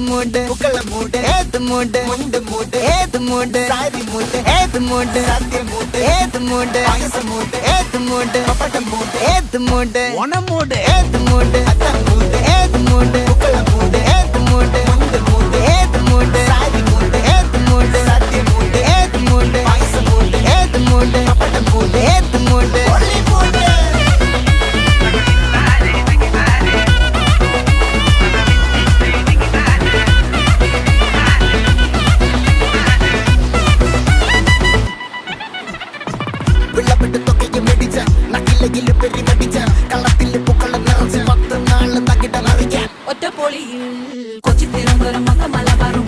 மூடு புக்கல மூடு ஏது மூடு முண்டு மூடு ஏது மூடு சாரி மூடு ஏது மூடு சத்திய மூடு ஏது மூடு பாயச மூடு ஏது மூடு பப்பட்ட மூடு ஏது மூடு ஒன மூடு ஏது மூடு அத்த மூடு ஏது மூடு புக்கல மூடு ஏது மூடு முண்டு மூடு ஏது மூடு சாரி மூடு ஏது மூடு சத்திய மூடு ஏது மூடு பாயச மூடு ஏது மூடு பப்பட்ட மூடு ஏது மூடு ஒளி மூடு വിളവിട്ട് തൊക്കയ്ക്ക് മെടിച്ച നക്കിലകില് പെരി മടിച്ച കള്ളത്തില് പൂക്കള നിറച്ച് 10 നാള് തകിട നിറയ്ക്കാൻ ഒറ്റപ്പൊളിയിൽ കൊച്ചി തിരുവനന്തപുരം മക്ക മലബാറും